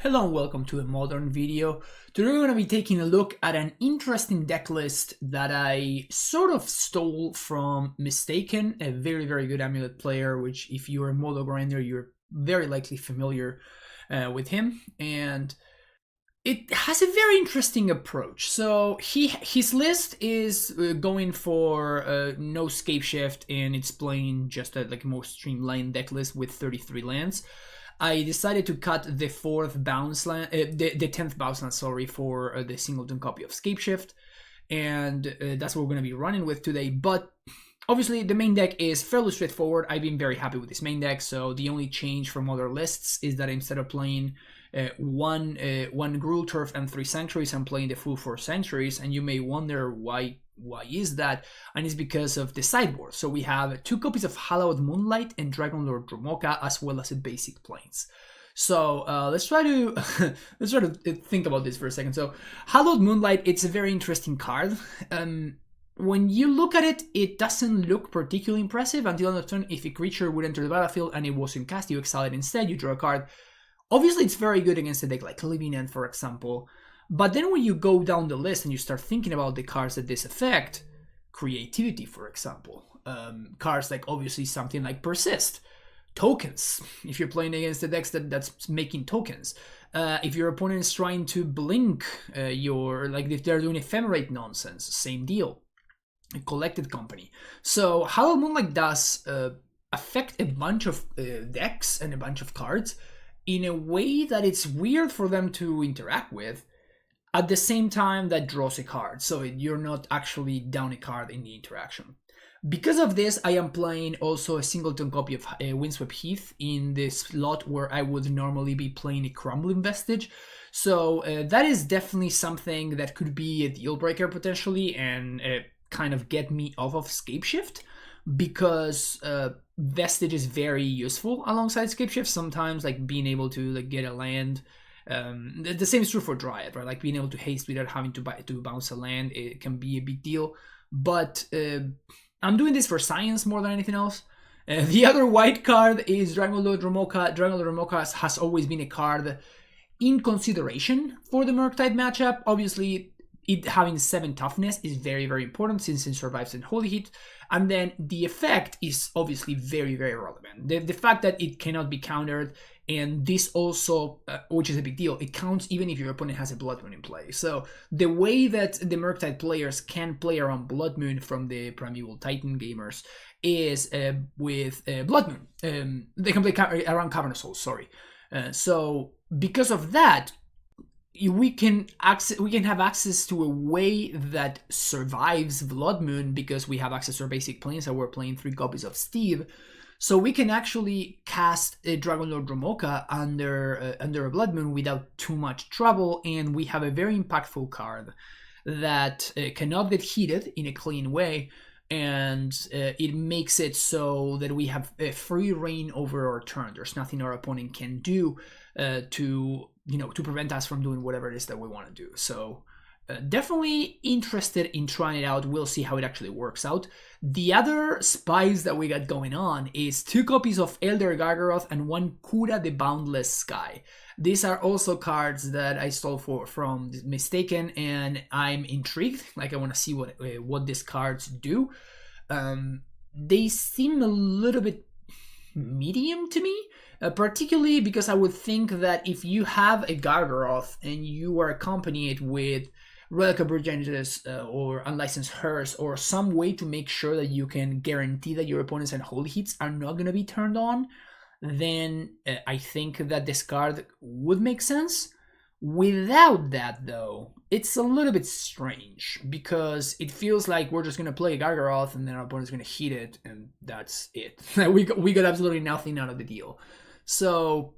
Hello and welcome to a modern video. Today we're going to be taking a look at an interesting deck list that I sort of stole from Mistaken, a very good Amulet player, which if you're a Modo grinder, you're very likely familiar with him. And it has a very interesting approach. So his list is going for no scape shift, and it's playing just a more streamlined deck list with 33 lands. I decided to cut the 4th bounce land, the 10th bounce land, sorry, for the singleton copy of Scape Shift, and that's what we're going to be running with today. But obviously, the main deck is fairly straightforward. I've been very happy with this main deck, so the only change from other lists is that instead of playing one Gruul Turf and 3 Sanctuaries, I'm playing the full 4 Sanctuaries, and you may wonder why is that, and it's because of the sideboard. So we have 2 copies of Hallowed Moonlight and Dragonlord Dromoka, as well as a basic Plains. So let's try to think about this for a second. So Hallowed Moonlight, it's a very interesting card. When you look at it, it doesn't look particularly impressive until on the turn. If a creature would enter the battlefield and it wasn't cast, you exile it instead, you draw a card. Obviously, it's very good against a deck like Living End, for example. But then when you go down the list and you start thinking about the cards that this affect, Creativity, for example, cards like obviously something like Persist, tokens, if you're playing against the decks that's making tokens, if your opponent is trying to blink if they're doing ephemerate nonsense, same deal, a Collected Company. So Hallowed Moonlight does affect a bunch of decks and a bunch of cards in a way that it's weird for them to interact with, at the same time that draws a card, so you're not actually down a card in the interaction. Because of this, I am playing also a singleton copy of Windswept Heath in this slot where I would normally be playing a Crumbling Vestige. So that is definitely something that could be a deal breaker potentially, and kind of get me off of Scape Shift, because Vestige is very useful alongside Scape Shift. Sometimes being able to get a land. The same is true for Dryad, right? Like being able to haste without having to bounce a land, it can be a big deal. But I'm doing this for science more than anything else. The other white card is Dragonlord Dromoka. Dragonlord Dromoka has always been a card in consideration for the Murktide matchup. Obviously, it having 7 toughness is very important since it survives in Holy Heat. And then the effect is obviously very relevant. The fact that it cannot be countered, and this also, which is a big deal, it counts even if your opponent has a Blood Moon in play. So the way that the Murktide players can play around Blood Moon from the Primeval Titan gamers is with Blood Moon. They can play around Cavern of Souls, sorry. So because of that, we can have access to a way that survives Blood Moon, because we have access to our basic planes, and we're playing 3 copies of Steve. So we can actually cast a Dragonlord Dromoka under a Blood Moon without too much trouble, and we have a very impactful card that cannot get heated in a clean way, and it makes it so that we have a free reign over our turn. There's nothing our opponent can do to prevent us from doing whatever it is that we want to do. So definitely interested in trying it out. We'll see how it actually works out. The other spice that we got going on is 2 copies of Elder Gargaroth and 1 Kura the Boundless Sky. These are also cards that I stole from Mistaken, and I'm intrigued. I want to see what these cards do. They seem a little bit medium to me, particularly because I would think that if you have a Gargaroth and you are accompanied with Relic of Progenitus or Unlicensed Hearse, or some way to make sure that you can guarantee that your opponents and Holy Hits are not going to be turned on, then I think that this card would make sense. Without that, though, it's a little bit strange, because it feels like we're just going to play a Gargaroth and then our opponent's going to hit it, and that's it. we got absolutely nothing out of the deal. So,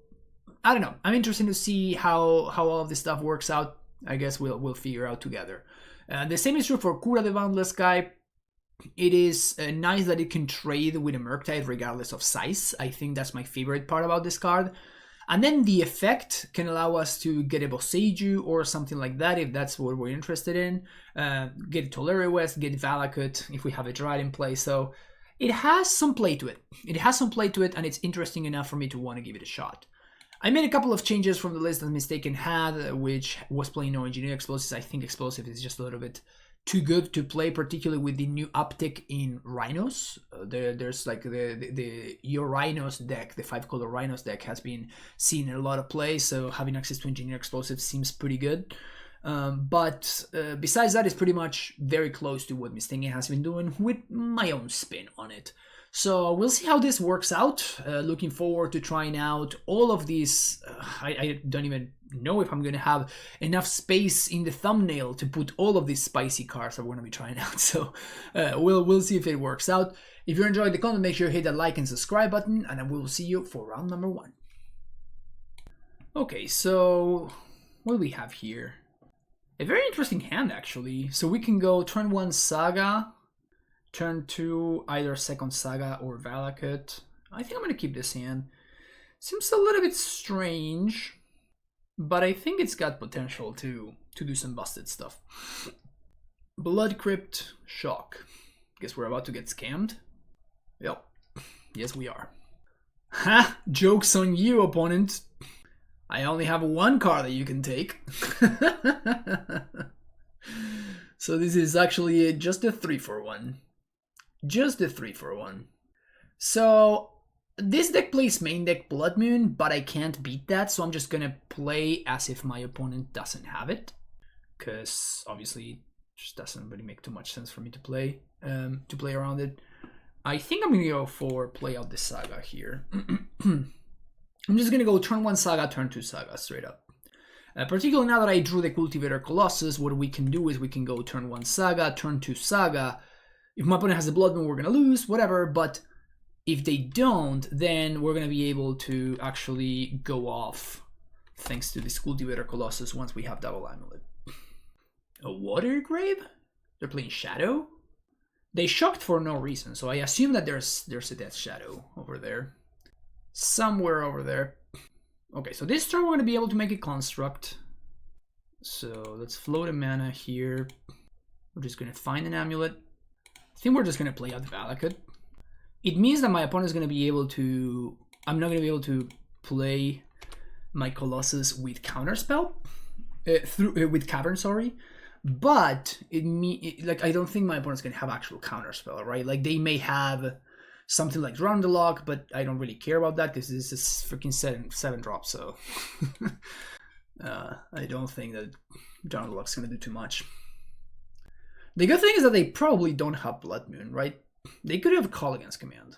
I don't know. I'm interested to see how all of this stuff works out. I guess we'll figure out together. The same is true for Kura the Boundless Sky. It is nice that it can trade with a Murktide regardless of size. I think that's my favorite part about this card. And then the effect can allow us to get a Boseiju or something like that if that's what we're interested in. Get Tolere West, get Valakut if we have a Dryad in play. So it has some play to it. And it's interesting enough for me to want to give it a shot. I made a couple of changes from the list that Mistaken had, which was playing no Engineer Explosives. I think Explosive is just a little bit too good to play, particularly with the new uptick in Rhinos. There's like the UR Rhinos deck, the 5-color Rhinos deck has been seen in a lot of play, so having access to Engineer Explosives seems pretty good. But besides that, it's pretty much very close to what Mistaken has been doing with my own spin on it. So we'll see how this works out. Looking forward to trying out all of these. I don't even know if I'm going to have enough space in the thumbnail to put all of these spicy cards that we're going to be trying out. So we'll see if it works out. If you enjoyed the content, make sure you hit that like and subscribe button, and I will see you for round number 1. Okay, so what do we have here? A very interesting hand, actually. So we can go turn 1 Saga, turn 2 either second Saga or Valakut. I think I'm going to keep this hand. Seems a little bit strange, but I think it's got potential to do some busted stuff. Blood Crypt, Shock. Guess we're about to get scammed. Yep. Yes, we are. Ha! Joke's on you, opponent. I only have 1 card that you can take. So this is actually just a 3-for-1. Just a 3-for-1. So this deck plays main deck Blood Moon, but I can't beat that, so I'm just gonna play as if my opponent doesn't have it, because obviously it just doesn't really make too much sense for me to play around it. I think I'm gonna go for play out the Saga here. I'm just gonna go turn 1 Saga, turn 2 Saga straight up. Particularly now that I drew the Cultivator Colossus, what we can do is we can go turn 1 Saga, turn 2 Saga. If my opponent has a Blood Moon, we're gonna lose, whatever, but if they don't, then we're gonna be able to actually go off thanks to this Cultivator Colossus once we have double Amulet. A Water Grave? They're playing Shadow? They shocked for no reason, so I assume that there's a Death Shadow over there. Somewhere over there. Okay, so this turn we're gonna be able to make a Construct. So let's float a mana here. We're just gonna find an Amulet. I think we're just gonna play out the Valakut. It means that my opponent is gonna be able to. I'm not gonna be able to play my Colossus with Counterspell, with Cavern, sorry. But like I don't think my opponent's gonna have actual Counterspell, right? Like they may have something like Drown the Lock, but I don't really care about that because this is freaking 7 drop. So I don't think that Drown the Lock's gonna do too much. The good thing is that they probably don't have Blood Moon, right? They could have Call Against Command.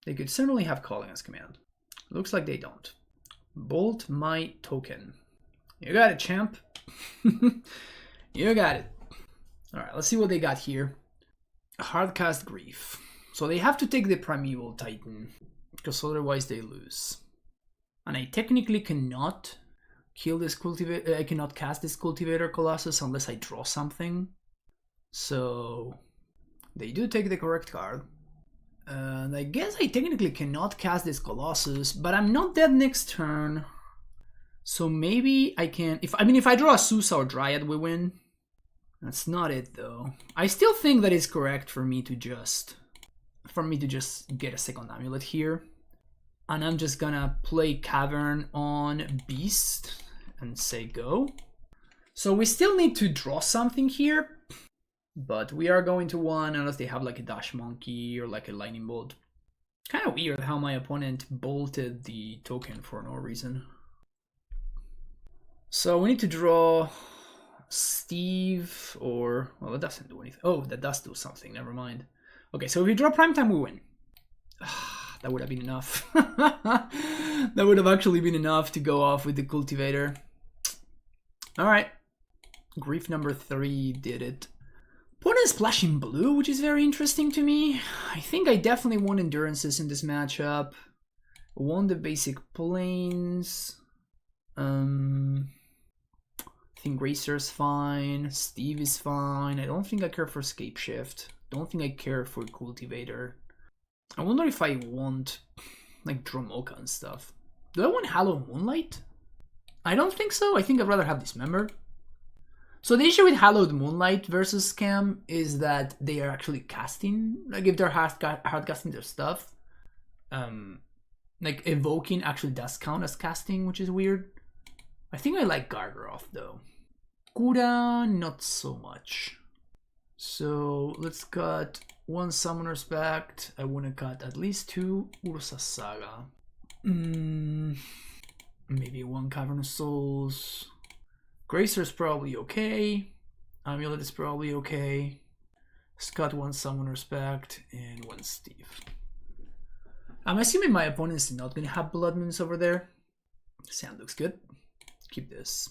They could certainly have Call Against Command. Looks like they don't. Bolt my token. You got it, champ. You got it. Alright, let's see what they got here. Hardcast Grief. So they have to take the Primeval Titan, because otherwise they lose. And I technically cannot kill this Cultivator. I cannot cast this Cultivator Colossus unless I draw something. So they do take the correct card. And I guess I technically cannot cast this Colossus, but I'm not dead next turn. So maybe I can. If I draw a Susa or Dryad, we win. That's not it though. I still think that it's correct for me to just get a second Amulet here. And I'm just gonna play Cavern on Beast and say go. So we still need to draw something here. But we are going to 1 unless they have like a Dash Monkey or like a Lightning Bolt. Kind of weird how my opponent bolted the token for no reason. So we need to draw Steve or... well, that doesn't do anything. Oh, that does do something. Never mind. Okay, so if we draw Primetime, we win. That would have been enough. That would have actually been enough to go off with the Cultivator. Alright. Grief number 3 did it. Opponent splashing blue, which is very interesting to me. I think I definitely won Endurances in this matchup. Won the basic planes. I think Racer's fine. Steve is fine. I don't think I care for Scape Shift. Don't think I care for Cultivator. I wonder if I want like Dromoka and stuff. Do I want Hallowed Moonlight? I don't think so. I think I'd rather have Dismember. So the issue with Hallowed Moonlight versus Scam is that they are actually casting, like if they're hard casting their stuff, then Like, evoking actually does count as casting, which is weird. I think I like Gargaroth, though. Kura, not so much. So, let's cut 1 Summoner's Pact. I want to cut at least 2 Ursa Saga. Maybe 1 Cavern of Souls. Gracer's probably okay. Amulet is probably okay. Let's cut 1 Summoner's Pact and 1 Steve. I'm assuming my opponent is not going to have Blood Moons over there. Sound looks good. Keep this.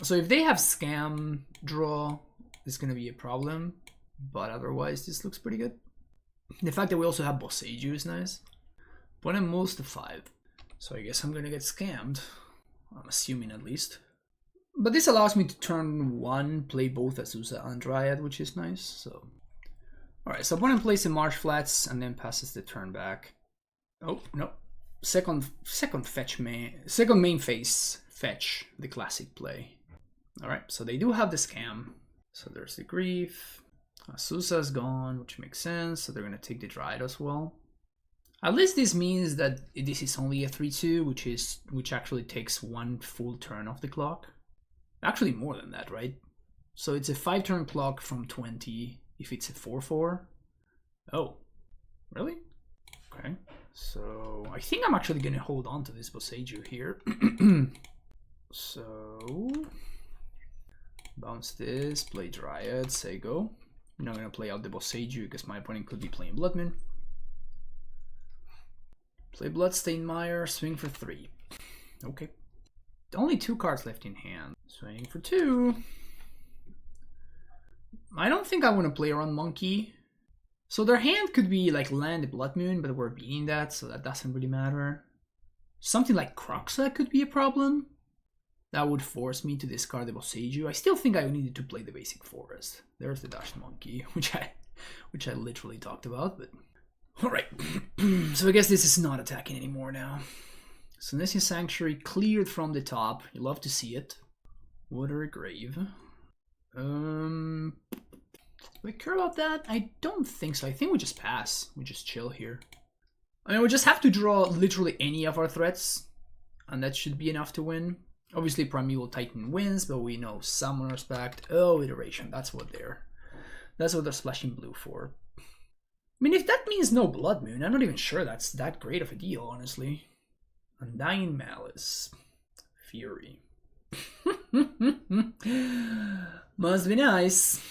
So if they have Scam draw, it's going to be a problem. But otherwise, this looks pretty good. The fact that we also have Boseiju is nice. Opponent moves to 5. So I guess I'm going to get scammed. I'm assuming at least. But this allows me to turn 1, play both Azusa and Dryad, which is nice. So, alright, so opponent plays the Marsh Flats and then passes the turn back. Oh, no. Second main phase fetch, the classic play. Alright, so they do have the Scam. So there's the Grief. Azusa's gone, which makes sense. So they're going to take the Dryad as well. At least this means that this is only a 3-2, which actually takes 1 full turn off the clock. Actually more than that, right? So it's a 5-turn clock from 20 if it's a 4-4. Oh, really? Okay. So I think I'm actually going to hold on to this Boseiju here. So bounce this, play Dryad, say go. I'm not going to play out the Boseiju because my opponent could be playing Blood Moon. Play Bloodstained Mire, swing for 3. Okay. Only 2 cards left in hand. Swing for 2. I don't think I want to play around Monkey. So their hand could be like land the Blood Moon, but we're beating that, so that doesn't really matter. Something like Croxa could be a problem. That would force me to discard the Boseiju. I still think I needed to play the basic forest. There's the Dashed Monkey, which I literally talked about, but alright. So I guess this is not attacking anymore now. So Nessian Sanctuary cleared from the top. You love to see it. Watery Grave. Do I care about that? I don't think so. I think we just pass. We just chill here. I mean, we just have to draw literally any of our threats, and that should be enough to win. Obviously, Primeval Titan wins, but we know Summoner's Pact. Oh, Iteration. That's what they're splashing blue for. I mean, if that means no Blood Moon, I'm not even sure that's that great of a deal, honestly. Undying Malice. Fury. Must be nice.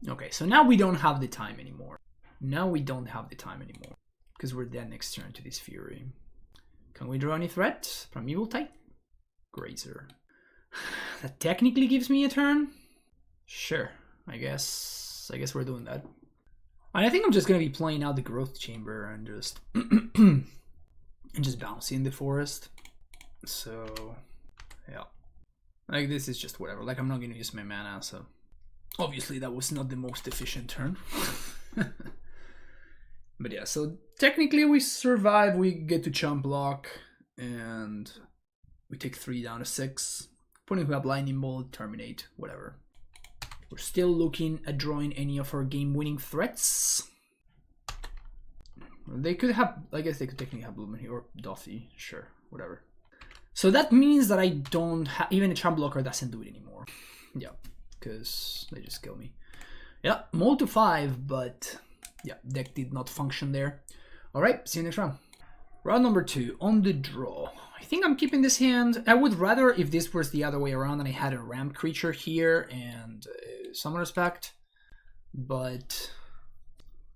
Okay, so now we don't have the time anymore. Because we're dead next turn to this Fury. Can we draw any threat? Primeval Titan? Grazer. That technically gives me a turn? Sure, I guess we're doing that. And I think I'm just gonna be playing out the Growth Chamber and just bouncing the forest. So yeah. Like this is just whatever. Like I'm not gonna use my mana, so obviously that was not the most efficient turn. But yeah, so technically we survive, we get to chump block, and we take 3 down to 6. Opponent who have Lightning Bolt, terminate, whatever. We're still looking at drawing any of our game-winning threats. They could have, I guess they could technically have Blue Moon here, or Dothy, sure, whatever. So that means that I don't have, even a chump blocker doesn't do it anymore. Yeah, because they just kill me. Yeah, mold to 5, but yeah, deck did not function there. Alright, see you next round. Round number 2, on the draw. I think I'm keeping this hand. I would rather if this was the other way around and I had a ramp creature here and Summoner's Pact. But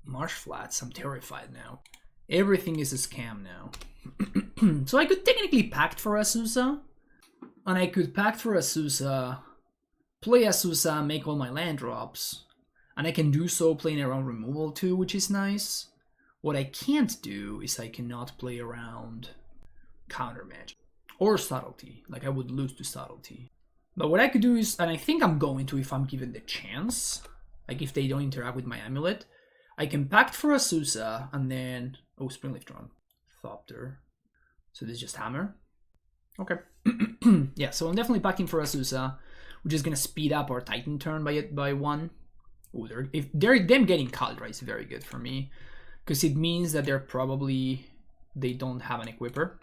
Marsh Flats, I'm terrified now. Everything is a scam now. So I could technically Pact for Azusa. And I could Pact for Azusa, play Azusa, make all my land drops. And I can do so playing around removal too, which is nice. What I can't do is I cannot play around counter magic or subtlety. Like I would lose to subtlety. But what I could do is, and I think I'm going to if I'm given the chance, like if they don't interact with my amulet, I can Pact for Azusa and then, oh, Springleaf Drone, Thopter. So this is just Hammer. Okay. Yeah, so I'm definitely packing for Azusa, which is gonna speed up our Titan turn by 1. Ooh, them getting Kaldra is very good for me, because it means that they're probably they don't have an equipper.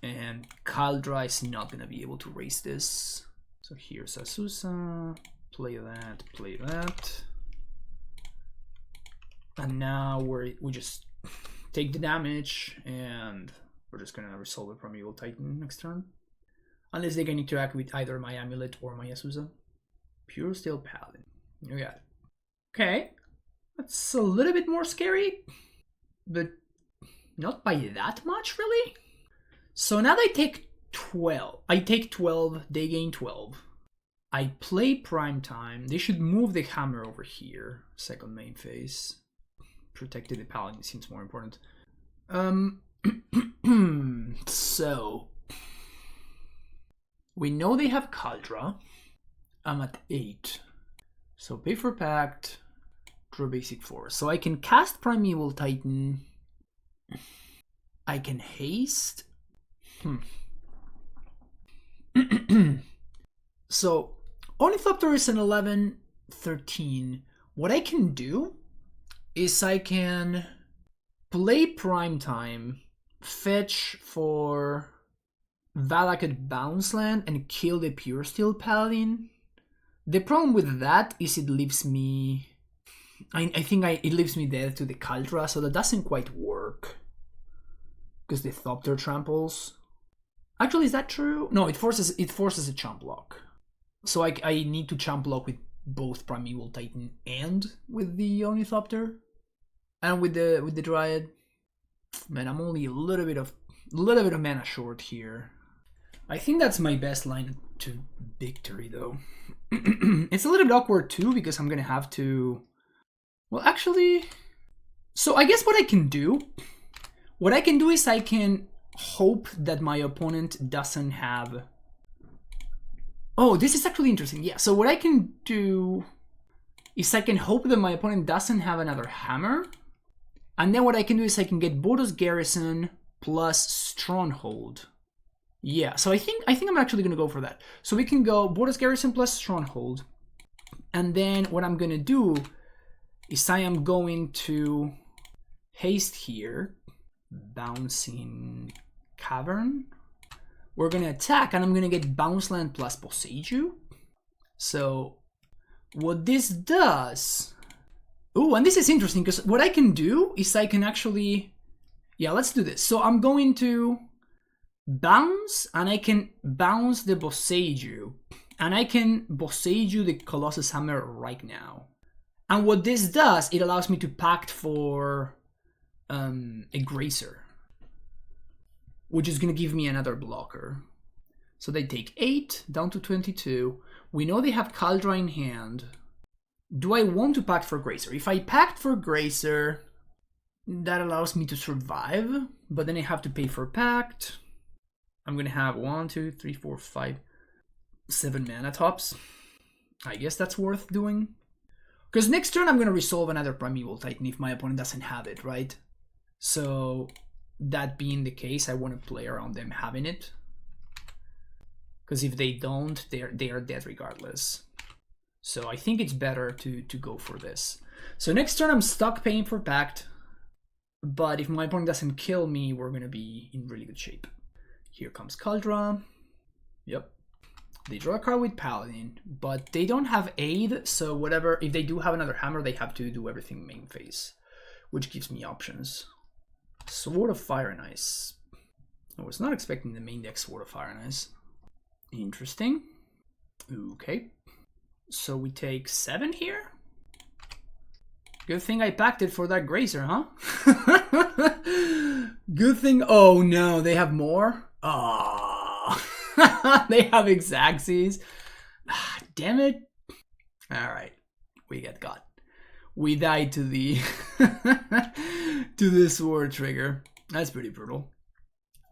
And Kaldra is not gonna be able to raise this. So here's Azusa, play that. And now we just take the damage, and we're just gonna resolve it from Evil Titan next turn. Unless they can interact with either my Amulet or my Azusa. Pure Steel Paladin. You got it. Okay. That's a little bit more scary, but not by that much, really. So now they take 12. I take 12, they gain 12. I play Prime Time. They should move the hammer over here. Second main phase. Protecting the Paladin seems more important. So we know they have Kaldra. I'm at 8. So pay for Pact, draw basic force. So I can cast Primeval Titan. I can haste. So Ornithopter is an 11, 13. What I can do is I can play Prime Time, fetch for Valak at Bounce Land, and kill the Pure Steel Paladin. The problem with that is it leaves me... I think it leaves me dead to the Kaldra, so that doesn't quite work. Because the Thopter tramples. Actually, is that true? No, it forces a chump block. So I need to chump block with both Primeval Titan and with the Ornithopter. And with the Dryad. Man, I'm only a little bit of mana short here. I think that's my best line to victory, though. It's a little bit awkward too, because I'm gonna have to... Well, actually... So I guess what I can do is I can hope that my opponent doesn't have... Oh, this is actually interesting. Yeah, so what I can do is I can hope that my opponent doesn't have another hammer. And then what I can do is I can get Boros Garrison plus Stronghold. Yeah, so I think I'm actually going to go for that. So we can go Boros Garrison plus Stronghold. And then what I'm going to do is I am going to haste here. Bouncing Cavern. We're going to attack, and I'm going to get Bounce Land plus Boseiju. So what this does... Oh, and this is interesting, because what I can do is I can actually... Yeah, let's do this. So I'm going to bounce, and I can bounce the Boseiju. And I can Boseiju the Colossus Hammer right now. And what this does, it allows me to pact for a Grazer, which is going to give me another blocker. So they take 8, down to 22. We know they have Kaldra in hand. Do I want to pact for Grazer? If I pact for Grazer, that allows me to survive, but then I have to pay for pact. I'm going to have 1, 2, 3, 4, 5, 7 mana tops. I guess that's worth doing. Because next turn I'm going to resolve another Primeval Titan if my opponent doesn't have it, right? So that being the case, I want to play around them having it. Because if they don't, they are dead regardless. So I think it's better to go for this. So next turn I'm stuck paying for Pact. But if my opponent doesn't kill me, we're going to be in really good shape. Here comes Kaldra. Yep. They draw a card with Paladin, but they don't have aid, so whatever. If they do have another hammer, they have to do everything main phase, which gives me options. Sword of Fire and Ice. I was not expecting the main deck Sword of Fire and Ice. Interesting. Okay. So we take 7 here. Good thing I packed it for that Grazer, huh? Good thing. Oh no, they have more? Ah. They have Exaxes. Ah, damn it. Alright. We get got. We died to the to the sword trigger. That's pretty brutal.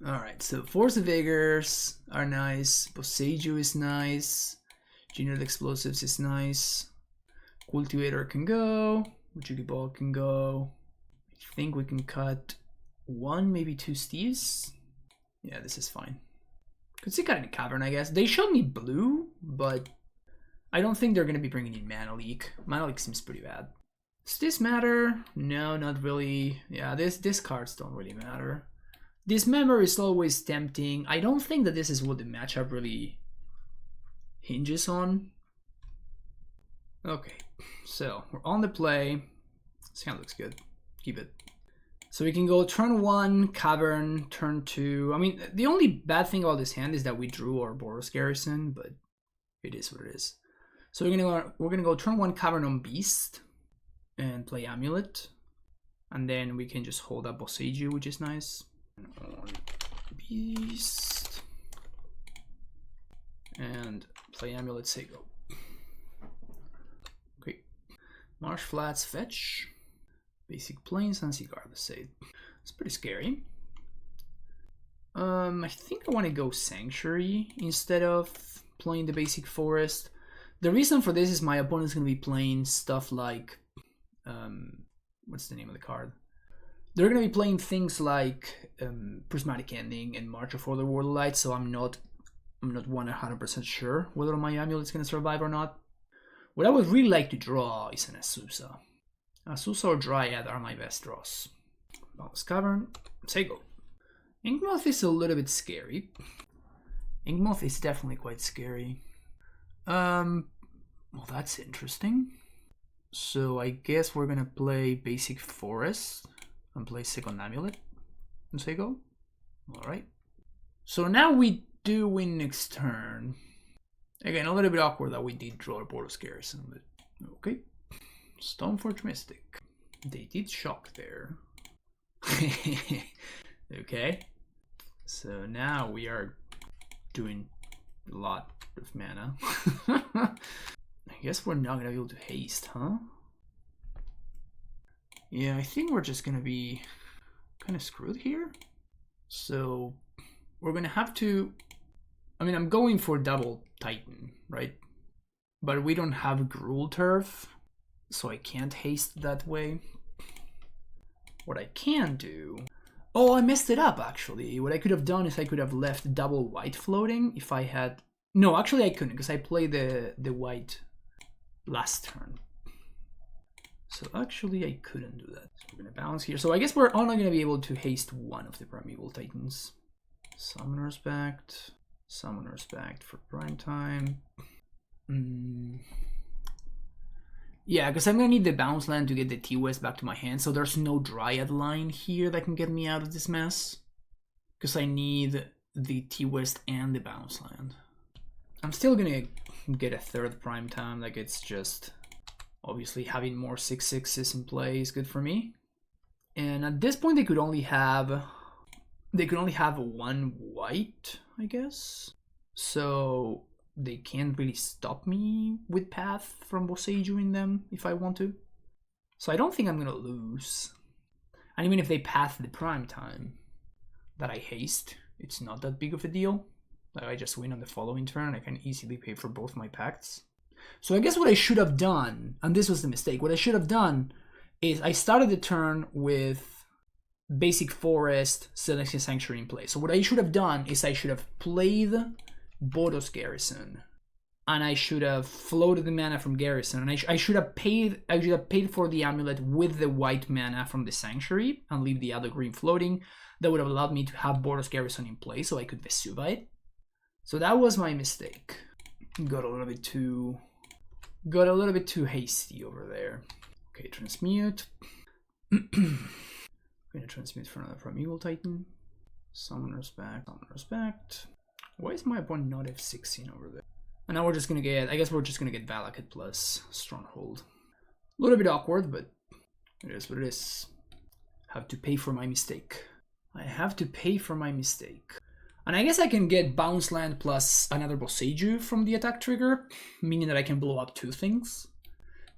Alright, so Force of Vigors are nice. Boseiju is nice. General Explosives is nice. Cultivator can go. Ujugi Ball can go. I think we can cut 1, maybe 2 Steves. Yeah, this is fine. Could see cut in a Cavern, I guess. They showed me blue, but I don't think they're going to be bringing in Mana Leak. Mana Leak seems pretty bad. Does this matter? No, not really. Yeah, these cards don't really matter. Dismember is always tempting. I don't think that this is what the matchup really hinges on. Okay, so we're on the play. This hand looks good. Keep it. So we can go turn 1, Cavern, turn 2. I mean, the only bad thing about this hand is that we drew our Boros Garrison, but it is what it is. So we're gonna go turn 1, Cavern on Beast, and play Amulet, and then we can just hold up Boseiju, which is nice. On Beast, and play Amulet, Sego. Okay, Marsh Flats, fetch. Basic Plains and Cigar the Sade. It's pretty scary. I think I want to go Sanctuary instead of playing the basic Forest. The reason for this is my opponent's going to be playing stuff like... what's the name of the card? They're going to be playing things like Prismatic Ending and March of Other Worldlight, so I'm not 100% sure whether my Amulet's going to survive or not. What I would really like to draw is an Azusa. Azusa or Dryad are my best draws. Bounce Cavern, Sego. Inkmoth is a little bit scary. Inkmoth is definitely quite scary. Well, that's interesting. So I guess we're gonna play basic Forest and play second Amulet and Sego. Alright. So now we do win next turn. Again, a little bit awkward that we did draw a Boros Garrison, but okay. Stoneforge Mystic. They did shock there. Okay. So now we are doing a lot of mana. I guess we're not gonna be able to haste, huh? Yeah, I think we're just gonna be kind of screwed here. So we're gonna have to... I mean, I'm going for double Titan, right? But we don't have Gruul Turf, so I can't haste that way. What I can do... Oh, I messed it up, actually. What I could have done is I could have left double white floating if I had... No, actually I couldn't, because I played the white last turn. So actually I couldn't do that. So we're going to bounce here. So I guess we're only going to be able to haste one of the Primeval Titans. Summoner's Pact. Summoner's Pact for prime time. Yeah, because I'm going to need the bounce land to get the T-West back to my hand, so there's no Dryad line here that can get me out of this mess. Because I need the T-West and the bounce land. I'm still going to get a third prime time, like it's just... Obviously having more 6/6s in play is good for me. And at this point they could only have... one white, I guess. So... they can't really stop me with Path from Boseiju in them if I want to. So I don't think I'm gonna lose. And even if they Path the prime time that I haste, it's not that big of a deal. Like I just win on the following turn, I can easily pay for both my pacts. So I guess what I should have done, and this was the mistake, what I should have done is I started the turn with basic Forest, Celestial Sanctuary in play. So what I should have done is I should have played Boros Garrison, and I should have floated the mana from Garrison, and I should have paid for the Amulet with the white mana from the Sanctuary and leave the other green floating. That would have allowed me to have Boros Garrison in play so I could Vesuvite. So that was my mistake. Got a little bit too hasty over there. Okay, transmute. Gonna transmute for another Primeval Titan. Summoner's Pact. Why is my opponent not F16 over there? And now we're just gonna get, I guess we're just gonna get Valakut plus Stronghold. A little bit awkward, but it is what it is. Have to pay for my mistake. I have to pay for my mistake. And I guess I can get Bounce Land plus another Boseiju from the attack trigger, meaning that I can blow up two things.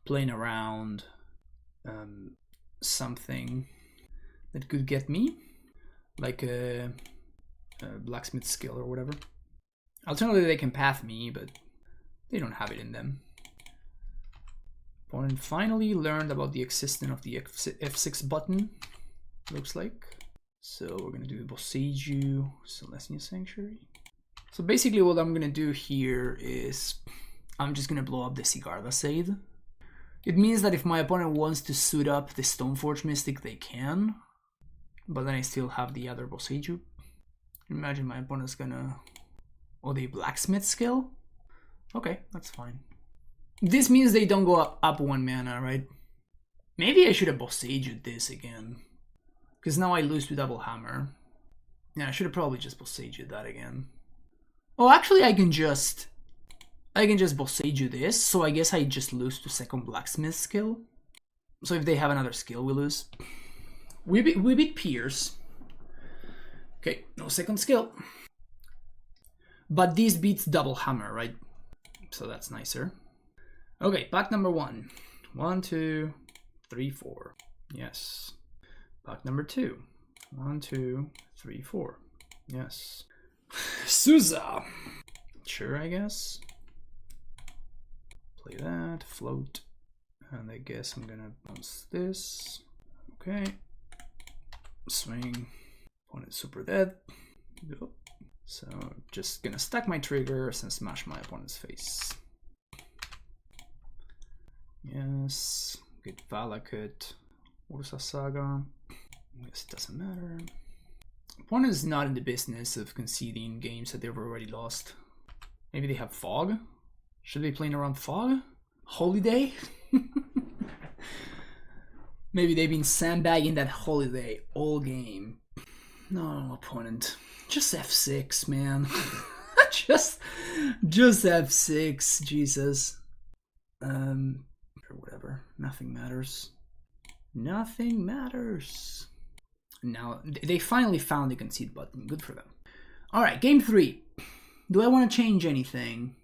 Playing around something that could get me, like a Blacksmith Skill or whatever. Alternatively, they can Path me, but they don't have it in them. Opponent finally learned about the existence of the F6 button, looks like. So we're gonna do Boseiju, Celestial Sanctuary. So basically what I'm gonna do here is I'm just gonna blow up the Sigarda Sade. It means that if my opponent wants to suit up the Stoneforge Mystic, they can. But then I still have the other Boseiju. Imagine my opponent's gonna... Oh, the blacksmith skill? Okay, that's fine. This means they don't go up 1 mana, right? Maybe I should have Boseiju this again. Because now I lose to double hammer. Yeah, I should have probably just Boseiju that again. Oh, actually I can just Boseiju this, so I guess I just lose to second blacksmith skill. So if they have another skill, we lose. We beat Pierce. Okay, no second skill. But this beats double hammer, right? So that's nicer. Okay, pack number 1. 1, 2, 3, 4. Yes. Pack number 2. 1, 2, 3, 4. Yes. Sousa. Sure, I guess. Play that, float. And I guess I'm gonna bounce this. Okay. Swing. Opponent's super dead. Yep. So just gonna stack my triggers and smash my opponent's face. Yes. Good Valakut. Ursa Saga. I guess it doesn't matter. Opponent is not in the business of conceding games that they've already lost. Maybe they have Fog? Should they be playing around Fog? Holiday? Maybe they've been sandbagging that Holiday all game. No, opponent. Just F6, man. just F6, Jesus. Or whatever. Nothing matters. Nothing matters. Now, they finally found the concede button. Good for them. Alright, game 3. Do I want to change anything?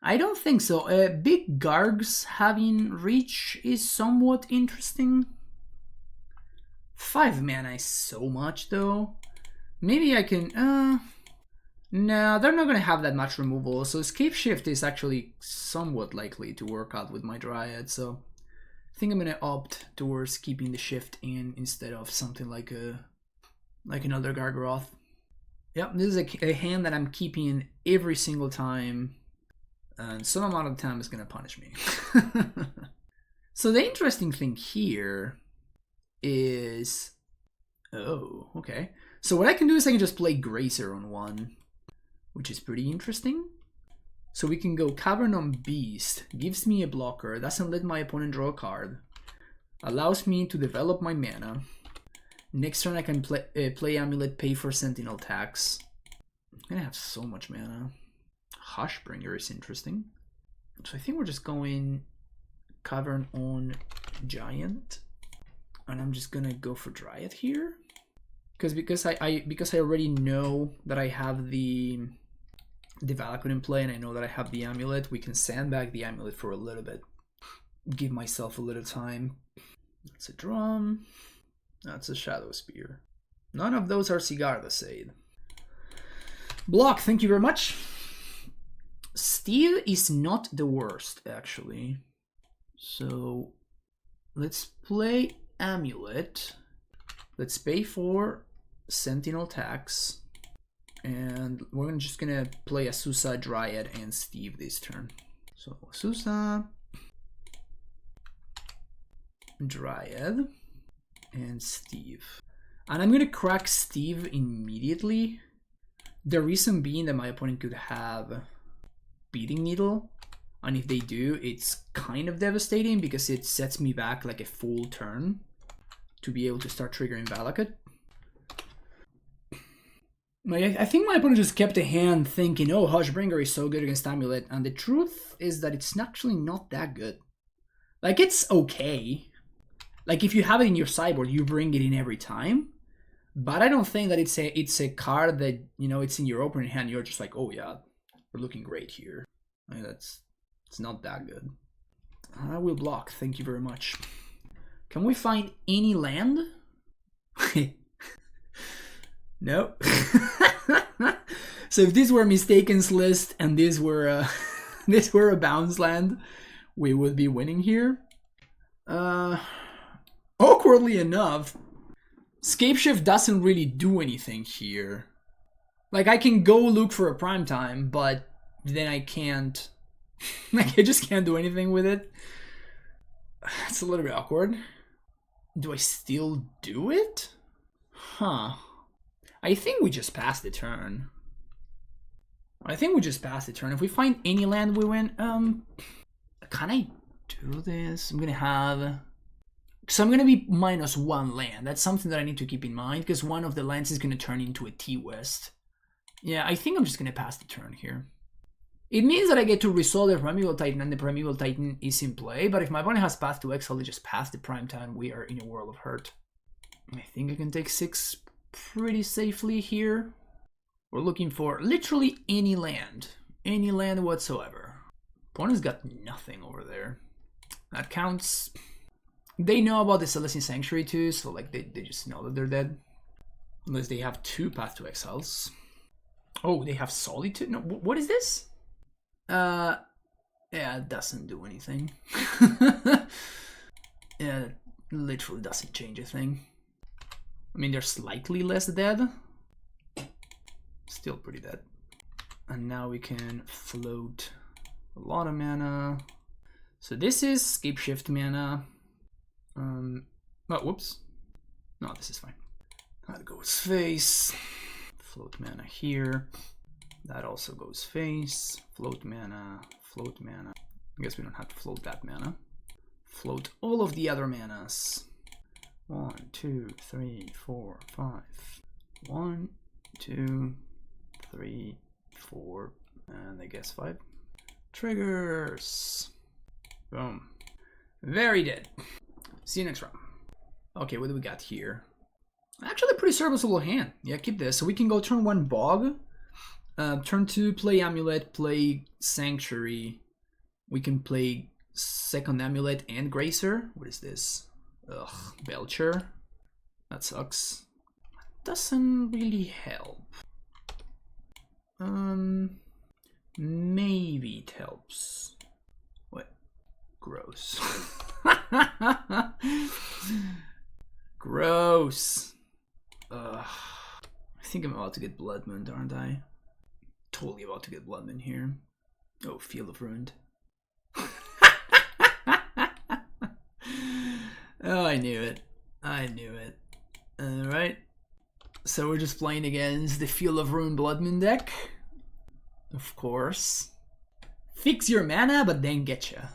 I don't think so. Big Gargs having reach is somewhat interesting. 5 mana is so much, though. Maybe I can... No, they're not going to have that much removal, so Escape Shift is actually somewhat likely to work out with my Dryad, so... I think I'm going to opt towards keeping the shift in instead of something like another Gargaroth. Yep, this is a hand that I'm keeping every single time, and some amount of time is going to punish me. So the interesting thing here is... Oh, okay. So what I can do is I can just play Grazer on 1, which is pretty interesting. So we can go Cavern on Beast, gives me a blocker, doesn't let my opponent draw a card, allows me to develop my mana. Next turn I can play Amulet, pay for Sentinel tax. I'm gonna have so much mana. Hushbringer is interesting. So I think we're just going Cavern on Giant. And I'm just gonna go for Dryad here. Because I already know that I have the Valakut in play, and I know that I have the Amulet, we can sandbag the Amulet for a little bit. Give myself a little time. That's a drum. That's a Shadow Spear. None of those are Sigarda Sade. Block, thank you very much. Steve is not the worst, actually. So let's play Amulet. Let's pay for Sentinel tax. And we're just gonna play Asusa, Dryad, and Steve this turn. So Asusa, Dryad, and Steve. And I'm gonna crack Steve immediately. The reason being that my opponent could have Beating Needle. And if they do, it's kind of devastating because it sets me back like a full turn to be able to start triggering Valakut. I think my opponent just kept a hand thinking, oh, Hushbringer is so good against Amulet, and the truth is that it's actually not that good. Like, it's okay. Like, if you have it in your sideboard, you bring it in every time. But I don't think that it's a card that, you know, it's in your opening hand, you're just like, oh yeah, we're looking great here. I mean, it's not that good. I will block, thank you very much. Can we find any land? No. So if this were Mistaken's list and this were a bounce land, we would be winning here. Awkwardly enough, Escape Shift doesn't really do anything here. Like, I can go look for a prime time, but then I can't. Like, I just can't do anything with it. It's a little bit awkward. Do I still do it? Huh. I think we just pass the turn. If we find any land, we win. Can I do this? I'm gonna have... So I'm gonna be -1 land. That's something that I need to keep in mind, because one of the lands is gonna turn into a T-West. Yeah, I think I'm just gonna pass the turn here. It means that I get to resolve the Primeval Titan, and the Primeval Titan is in play, but if my opponent has Path to Exile, they just pass the Prime Time. We are in a world of hurt. I think I can take 6 pretty safely here. We're looking for literally any land whatsoever. Opponent's got nothing over there. That counts. They know about the Celestine Sanctuary too, so like they just know that they're dead. Unless they have 2 Path to Exiles. Oh, they have Solitude? No, what is this? Yeah, it doesn't do anything. Yeah, it literally doesn't change a thing. I mean, they're slightly less dead. Still pretty dead. And now we can float a lot of mana. So this is Scape Shift mana. Oh, whoops. No, this is fine. That goes face. Float mana here. That also goes face. Float mana. Float mana. I guess we don't have to float that mana. Float all of the other manas. 1, 2, 3, 4, 5. 1, 2, 3, 4, and I guess 5. Triggers. Boom. Very dead. See you next round. Okay, what do we got here? Actually, a pretty serviceable hand. Yeah, keep this. So we can go turn 1 Bog. Turn 2, play Amulet, play Sanctuary. We can play second Amulet and Gracer. What is this? Ugh, Belcher. That sucks. Doesn't really help. Maybe it helps. What? Gross. Gross. I think I'm about to get Blood Moon, aren't I? Totally about to get Blood Moon here. Oh, Field of Ruined. Oh, I knew it. I knew it. Alright. So we're just playing against the Field of Ruined Blood Moon deck. Of course. Fix your mana, but then getcha.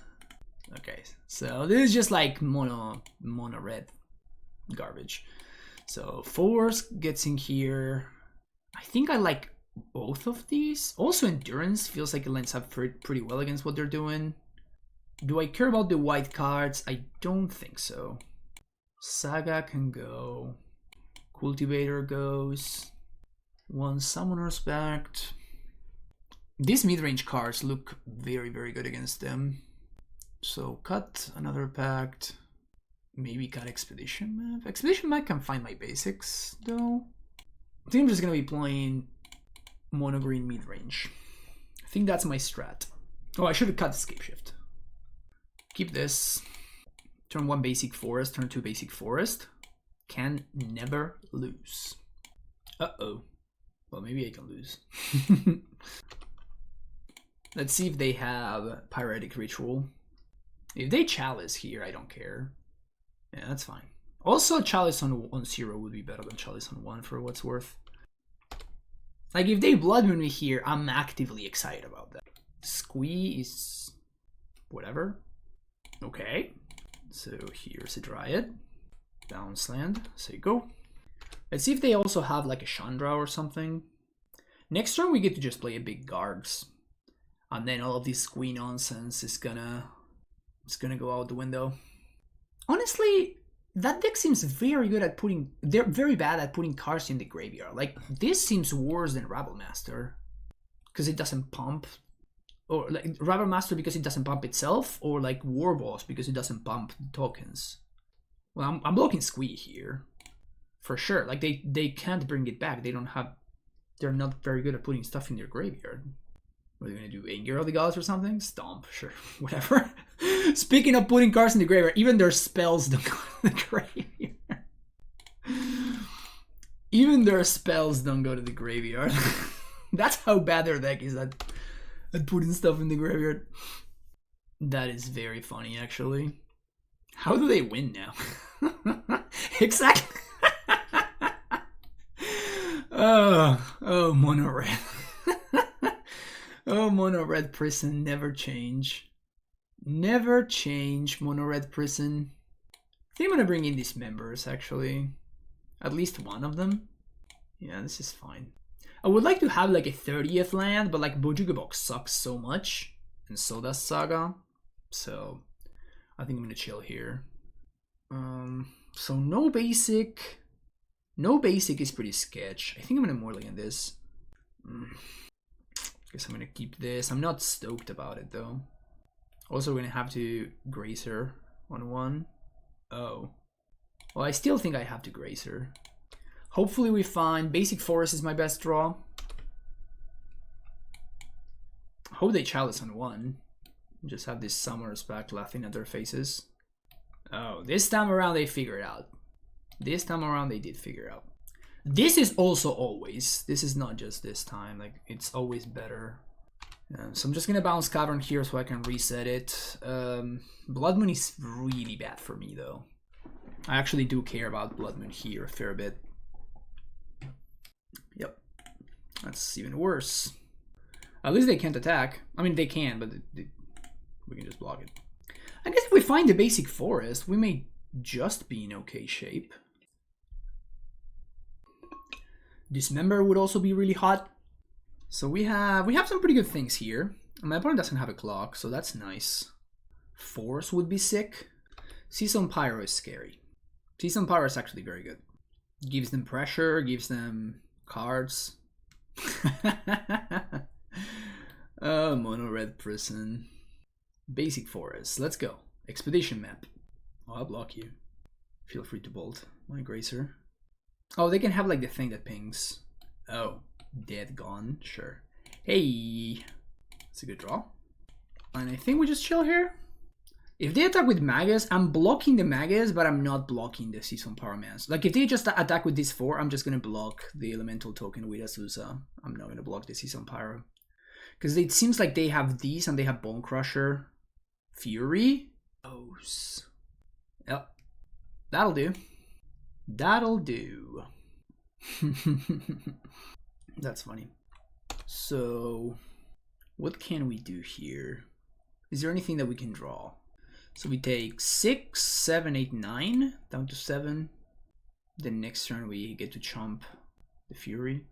Okay, so this is just like mono red garbage. So Force gets in here. I think I like both of these. Also Endurance feels like it lines up pretty well against what they're doing. Do I care about the white cards? I don't think so. Saga can go. Cultivator goes. 1 Summoner's Pact. These mid-range cards look very, very good against them. So cut another pact. Maybe cut Expedition Map. Expedition Map can find my basics though. I think I'm just gonna be playing mono green mid-range. I think that's my strat. Oh, I should have cut Escape Shift. Keep this. Turn 1 basic forest, turn 2 basic forest. Can never lose. Uh-oh. Well, maybe I can lose. Let's see if they have Pyretic Ritual. If they Chalice here, I don't care. Yeah, that's fine. Also, Chalice on 0 would be better than Chalice on 1 for what's worth. Like, if they Blood Moon me here, I'm actively excited about that. Squee is... whatever. Okay. So here's a Dryad. Bounce land. So you go. Let's see if they also have like a Chandra or something. Next turn we get to just play a big Gargs. And then all of this Squee nonsense is gonna go out the window. Honestly, that deck seems very good at putting... they're very bad at putting cards in the graveyard. Like, this seems worse than Rabble Master. Because it doesn't pump. Or like Rabble Master because it doesn't pump itself. Or like War Boss because it doesn't pump tokens. Well, I'm blocking Squee here. For sure. Like, they can't bring it back. They don't have... they're not very good at putting stuff in their graveyard. What are they going to do? Anger of the Gods or something? Stomp, sure, whatever. Speaking of putting cards in the graveyard, even their spells don't go to the graveyard. Even their spells don't go to the graveyard. That's how bad their deck is at putting stuff in the graveyard. That is very funny, actually. How do they win now? Exactly. Oh, mono red. Oh, mono red prison, never change. Never change, mono red prison. I think I'm gonna bring in these members, actually. At least one of them. Yeah, this is fine. I would like to have like a 30th land, but like Bojuga Box sucks so much. And so does Saga. So I think I'm gonna chill here. So no basic. No basic is pretty sketch. I think I'm gonna mulligan this. Guess I'm gonna keep this. I'm not stoked about it though. Also, we're gonna have to Gracer on one. Oh. Well, I still think I have to Gracer. Hopefully we find Basic Forest is my best draw. Hope they chalice on one. Just have this Summoners back laughing at their faces. Oh, this time around they figure it out. This time around they did figure it out. This is also always. This is not just this time. Like, it's always better. So I'm just gonna bounce Cavern here so I can reset it. Blood Moon is really bad for me though. I actually do care about Blood Moon here a fair bit. Yep, that's even worse. At least they can't attack. I mean, they can, but we can just block it. I guess if we find the Basic Forest, we may just be in okay shape. Dismember would also be really hot. So we have some pretty good things here. My opponent doesn't have a clock, so that's nice. Force would be sick. Season Pyro is scary. Season Pyro is actually very good. Gives them pressure, gives them cards. Mono red prison. Basic Forest. Let's go. Expedition map. Oh, I'll block you. Feel free to bolt. My Gracer. Oh, they can have like the thing that pings. Oh, dead gone. Sure. Hey, it's a good draw. And I think we just chill here. If they attack with Magus, I'm blocking the Magus, but I'm not blocking the Season Pyromancer. Like if they just attack with these four, I'm just gonna block the Elemental token with Azusa. I'm not gonna block the Season Pyro. Because it seems like they have these and they have Bone Crusher. Fury? Oh. Yep. That'll do. That'll do. That's funny. So, what can we do here? Is there anything that we can draw? So we take 6, 7, 8, 9, down to 7. Then next turn we get to chomp the Fury.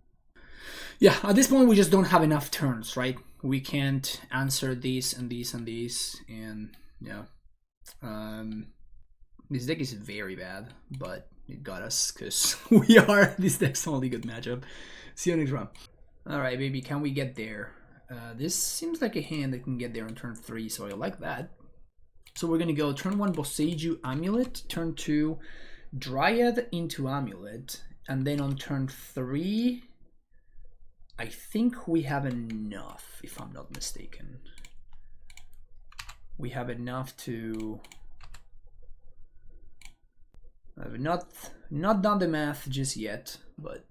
Yeah, at this point we just don't have enough turns, right? We can't answer these and these and these, and yeah. This deck is very bad, but it got us because this deck's only good matchup. See you next round. Alright, baby, can we get there? This seems like a hand that can get there on turn 3, so I like that. So we're gonna go turn 1 Boseiju Amulet, turn 2 Dryad into Amulet, and then on turn 3, I think we have enough, if I'm not mistaken. We have enough to... I've not done the math just yet, but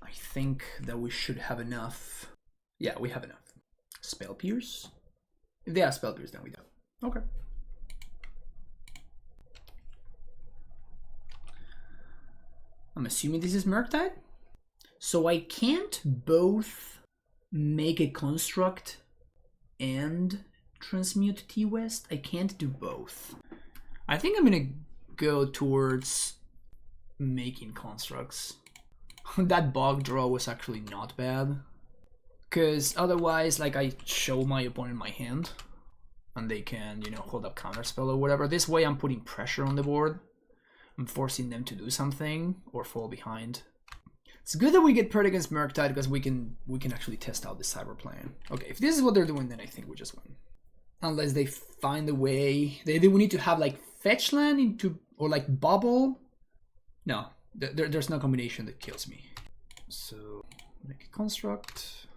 I think that we should have enough. Yeah, we have enough. Spell Pierce? If they have Spell Pierce, then we don't. Okay. I'm assuming this is Murktide? So I can't both make a construct and transmute T-West. I can't do both. I think I'm gonna go towards making constructs. That bog draw was actually not bad. Because otherwise, like, I show my opponent my hand and they can, you know, hold up counterspell or whatever. This way I'm putting pressure on the board. I'm forcing them to do something or fall behind. It's good that we get paired against Murktide because we can actually test out the Cyber plan. Okay, if this is what they're doing, then I think we just win. Unless they find a way. They will need to have like fetch land into, or like bubble. No, there's no combination that kills me. So make a construct.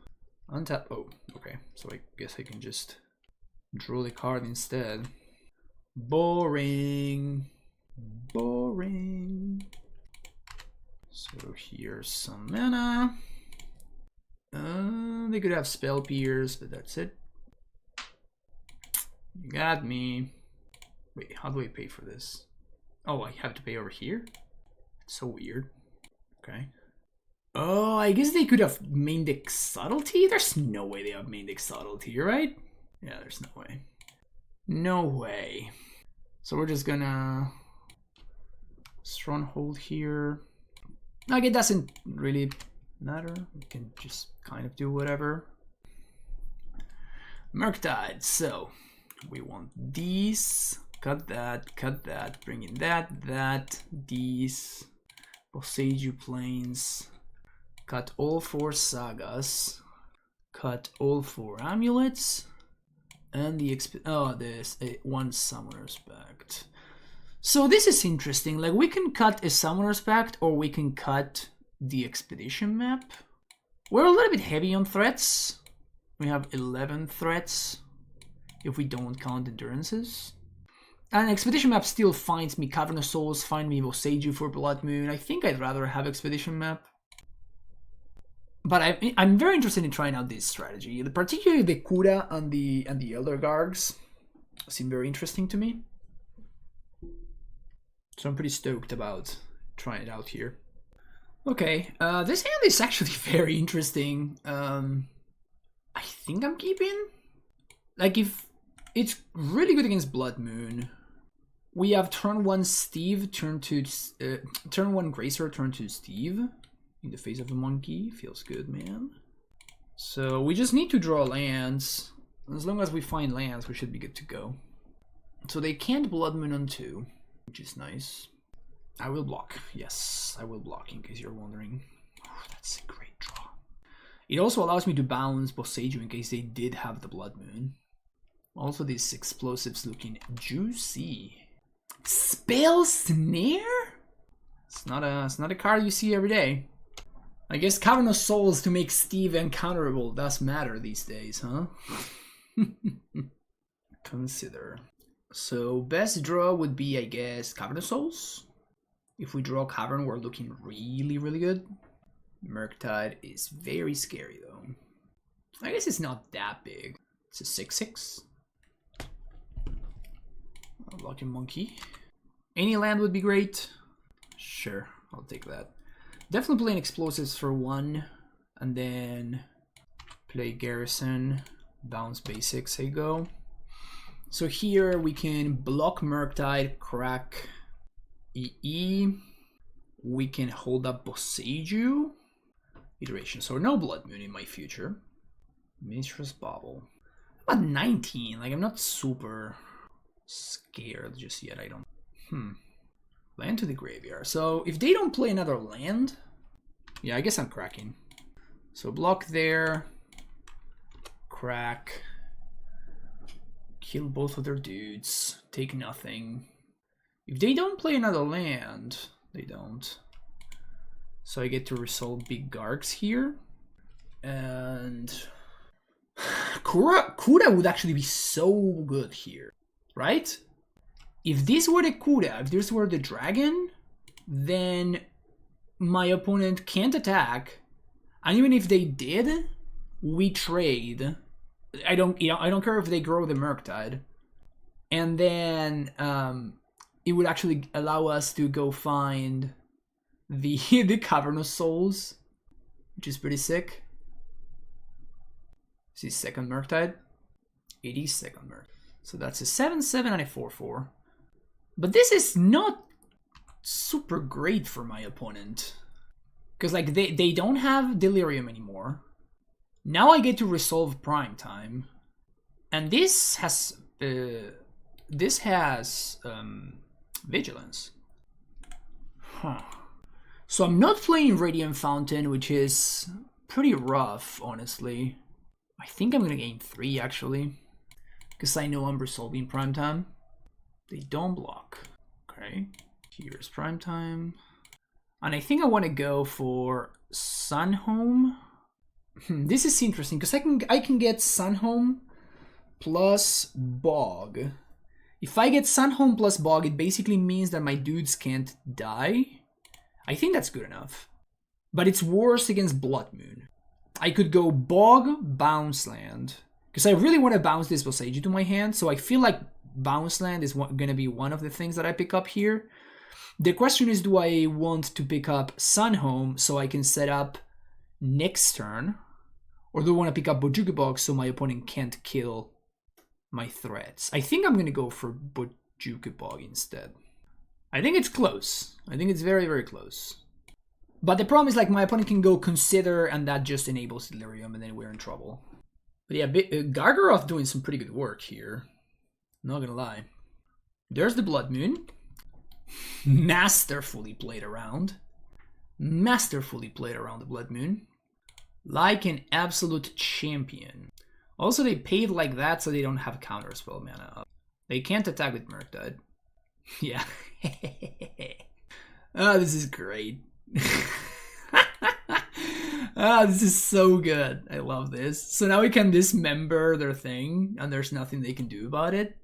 Untap. Oh, okay. So I guess I can just draw the card instead. Boring. Boring. So here's some mana. They could have Spell Pierce, but that's it. You got me. Wait, how do I pay for this? Oh, I have to pay over here? So weird. Okay. Oh, I guess they could have main deck Subtlety? There's no way they have main deck Subtlety, right? Yeah, there's no way. No way. So we're just gonna Stronghold here. Like, it doesn't really matter. We can just kind of do whatever. Murktide. So we want these. Cut that, bring in that, these. Boseiju Plains. Cut all 4 sagas. Cut all 4 amulets. And the there's one Summoner's Pact. So this is interesting. Like, we can cut a Summoner's Pact, or we can cut the Expedition map. We're a little bit heavy on threats. We have 11 threats if we don't count endurances. And Expedition map still finds me Cavernous Souls, find me Boseiju for Blood Moon. I think I'd rather have Expedition map. But I'm very interested in trying out this strategy. Particularly the Kuda and the Elder Gargs seem very interesting to me. So I'm pretty stoked about trying it out here. Okay, this hand is actually very interesting. I think I'm keeping. Like, if it's really good against Blood Moon. We have turn 1 Steve, turn 1 Gracer, turn 2 Steve. In the face of a monkey. Feels good, man. So we just need to draw lands. As long as we find lands, we should be good to go. So they can't Blood Moon on 2, which is nice. I will block. Yes, I will block, in case you're wondering. Oh, that's a great draw. It also allows me to bounce Boseiju in case they did have the Blood Moon. Also, these explosives looking juicy. Spell Snare? It's not a card you see every day. I guess Cavernous Souls to make Steve uncounterable does matter these days, huh? Consider. So best draw would be, I guess, Cavernous Souls. If we draw Cavern, we're looking really, really good. Murktide is very scary, though. I guess it's not that big. It's a 6/6. Lucky Monkey. Any land would be great. Sure, I'll take that. Definitely playing explosives for 1, and then play Garrison, bounce basics, I go. So here we can block Murktide, crack EE. We can hold up Boseiju. Iteration, so no Blood Moon in my future. Mistress Bauble. About 19, like I'm not super scared just yet, I don't. Land to the graveyard. So if they don't play another land, yeah, I guess I'm cracking. So block there, crack, kill both of their dudes, take nothing. If they don't play another land, they don't. So I get to resolve big Gargs here. And Kuda would actually be so good here, right? If this were the Kuda, if this were the dragon, then my opponent can't attack. And even if they did, we trade. I don't care if they grow the Murktide. And then it would actually allow us to go find the Cavernous Souls, which is pretty sick. This is second Murktide. It is second Murktide. So that's a 7/7 and a 4/4. But this is not super great for my opponent. Because like they don't have Delirium anymore. Now I get to resolve Prime Time. And this has Vigilance. Huh. So I'm not playing Radiant Fountain, which is pretty rough, honestly. I think I'm gonna gain 3 actually. Because I know I'm resolving Prime Time. They don't block. Okay. Here's Prime Time. And I think I want to go for Sunhome. This is interesting because I can get Sunhome plus Bog. If I get Sunhome plus Bog, it basically means that my dudes can't die. I think that's good enough. But it's worse against Blood Moon. I could go Bog, Bounce Land. Because I really want to bounce this Boseiju to my hand, so I feel like Bounce Land is going to be one of the things that I pick up here. The question is, do I want to pick up Sunhome so I can set up next turn? Or do I want to pick up Bojuki Box so my opponent can't kill my threats? I think I'm going to go for Bojuki Bog instead. I think it's close. I think it's very, very close. But the problem is, like, my opponent can go Consider, and that just enables Delirium, and then we're in trouble. But yeah, Gargaroth doing some pretty good work here. Not gonna lie. There's the Blood Moon. Masterfully played around. Masterfully played around the Blood Moon. Like an absolute champion. Also, they paid like that so they don't have counterspell mana. They can't attack with Murktide. Yeah. Oh, this is great. Ah, this is so good. I love this. So now we can dismember their thing, and there's nothing they can do about it.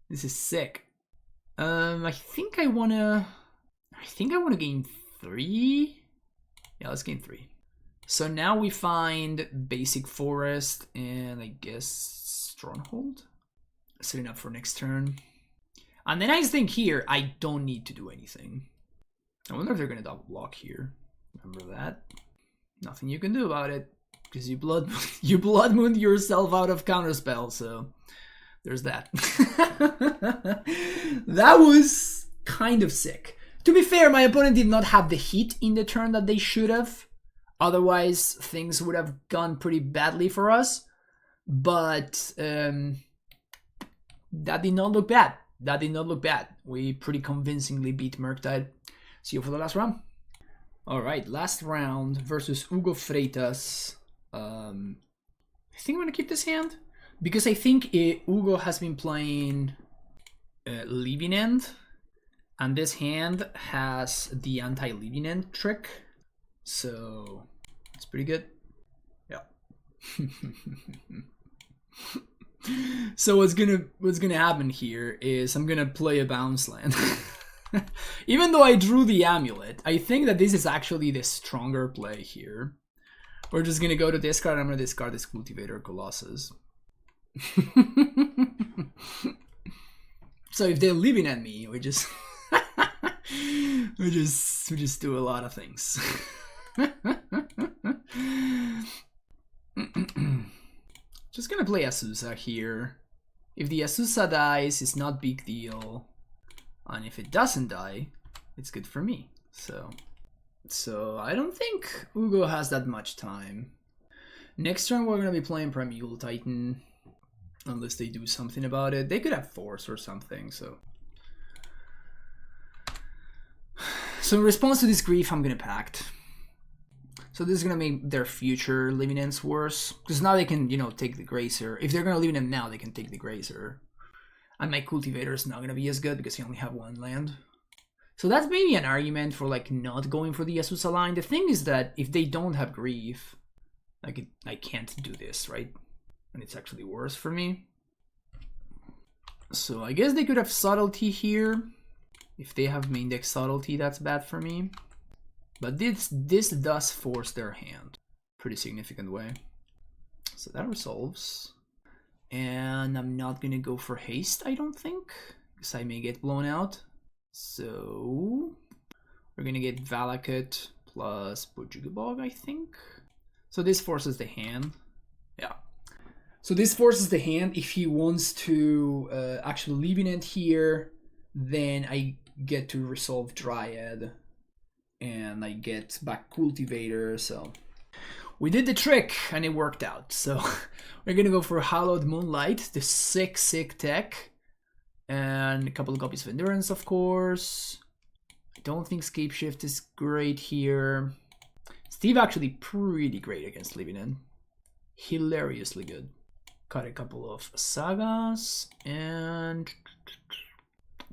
This is sick. I think I wanna gain 3. Yeah, let's gain 3. So now we find Basic Forest and I guess Stronghold. Setting up for next turn. And the nice thing here, I don't need to do anything. I wonder if they're gonna double block here. Remember that? Nothing you can do about it, because you blood mooned yourself out of counterspell, so there's that. That was kind of sick. To be fair, my opponent did not have the heat in the turn that they should have. Otherwise, things would have gone pretty badly for us. But that did not look bad. That did not look bad. We pretty convincingly beat Murktide. See you for the last round. Alright, last round versus Hugo Freitas. I think I'm going to keep this hand. Because I think Hugo has been playing Leaving End. And this hand has the anti-Leaving End trick. So, it's pretty good. Yeah. So what's gonna happen here is I'm gonna play a bounce land. Even though I drew the Amulet, I think that this is actually the stronger play here. We're just gonna go to discard, and I'm gonna discard this Cultivator Colossus. So if they're leaving at me, we just we just do a lot of things. Just gonna play Azusa here. If the Azusa dies, it's not big deal. And if it doesn't die, it's good for me. So I don't think Hugo has that much time. Next turn we're gonna be playing Primeval Titan. Unless they do something about it. They could have Force or something, so in response to this grief, I'm gonna Pact. So this is gonna make their future Living Ends worse. Because now they can, you know, take the Grazer. If they're gonna Living End now, they can take the Grazer. And my Cultivator is not gonna be as good because he only have 1 land. So that's maybe an argument for like not going for the Azusa line. The thing is that if they don't have grief, I can't do this, right? And it's actually worse for me. So I guess they could have Subtlety here. If they have main deck Subtlety, that's bad for me. But this does force their hand. Pretty significant way. So that resolves. And I'm not gonna go for haste, I don't think. Because I may get blown out. So we're gonna get Valakut plus Bojugi, I think. So this forces the hand. Yeah. So this forces the hand. If he wants to actually Leaving End here, then I get to resolve Dryad. And I get back Cultivator, so we did the trick and it worked out. So we're gonna go for Hallowed Moonlight, the sick tech. And a couple of copies of Endurance, of course. I don't think Scape Shift is great here. Steve actually pretty great against Living End. Hilariously good. Cut a couple of Sagas and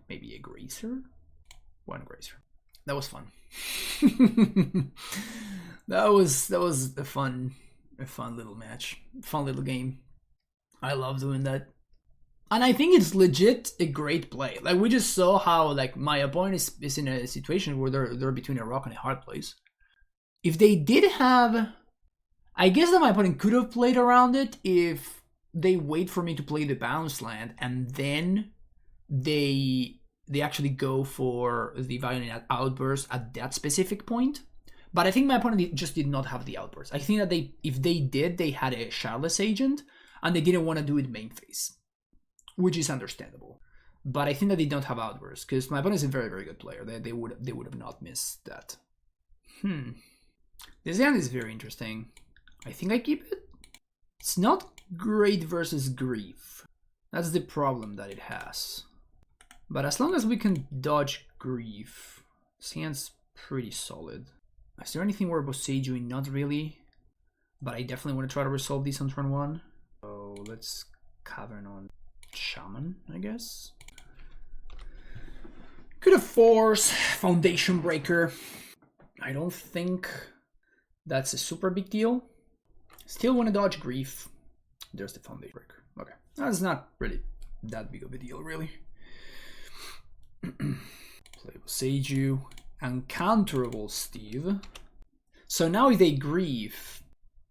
maybe a Grazer. 1 Grazer. That was fun. that was a fun little match, fun little game. I love doing that, and I think it's legit a great play. Like we just saw how like my opponent is in a situation where they're between a rock and a hard place. If they did have, I guess that my opponent could have played around it if they wait for me to play the bounce land and then they they actually go for the Violent Outburst at that specific point. But I think my opponent just did not have the outburst. I think that if they did, they had a Shardless Agent, and they didn't want to do it main phase, which is understandable. But I think that they don't have outburst, because my opponent is a very, very good player. They would have not missed that. This hand is very interesting. I think I keep it. It's not great versus Grief. That's the problem that it has. But as long as we can dodge Grief, this hand's pretty solid. Is there anything we're Boseiju? Not really. But I definitely want to try to resolve these on turn 1. So let's Cavern on Shaman, I guess. Could have Force, Foundation Breaker. I don't think that's a super big deal. Still want to dodge Grief. There's the Foundation Breaker. Okay, that's not really that big of a deal, really. Play Boseiju. Uncounterable Steve. So now if they Grief,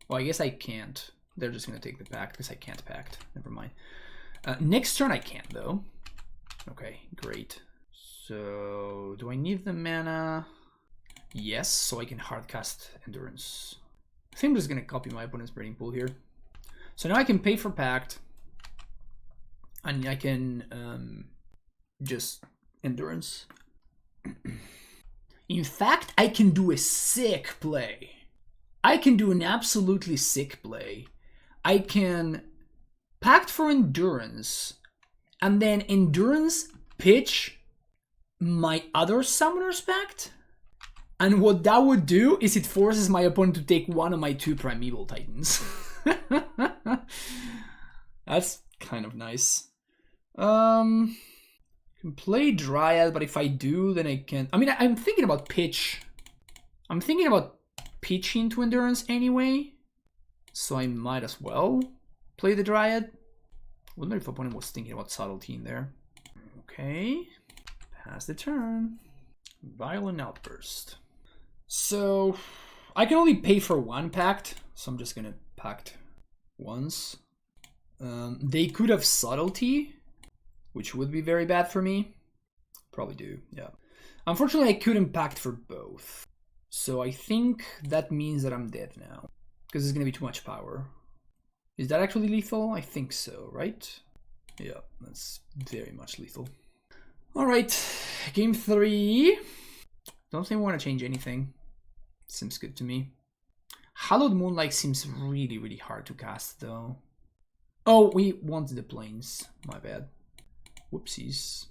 well, I guess I can't. They're just gonna take the pact because I can't pact. Never mind. Next turn I can though. Okay, great. So do I need the mana? Yes, so I can hardcast Endurance. I think I'm just gonna copy my opponent's Breeding Pool here. So now I can pay for pact, and I can just Endurance. In fact, I can do a sick play. I can do an absolutely sick play. I can pact for Endurance, and then Endurance pitch my other Summoner's Pact. And what that would do is it forces my opponent to take one of my 2 Primeval Titans. That's kind of nice. Can play Dryad, but if I do, then I can't. I mean, I'm thinking about pitch. I'm thinking about pitching to Endurance anyway, so I might as well play the Dryad. Wonder if opponent was thinking about Subtlety in there. Okay, pass the turn. Violent Outburst. So I can only pay for 1 pact, so I'm just gonna pact once. They could have Subtlety, which would be very bad for me. Probably do, yeah. Unfortunately, I couldn't pact for both. So I think that means that I'm dead now, because it's gonna be too much power. Is that actually lethal? I think so, right? Yeah, that's very much lethal. All right, game 3. Don't think we want to change anything. Seems good to me. Hallowed Moonlight seems really, really hard to cast, though. Oh, we wanted the plains. My bad. Whoopsies.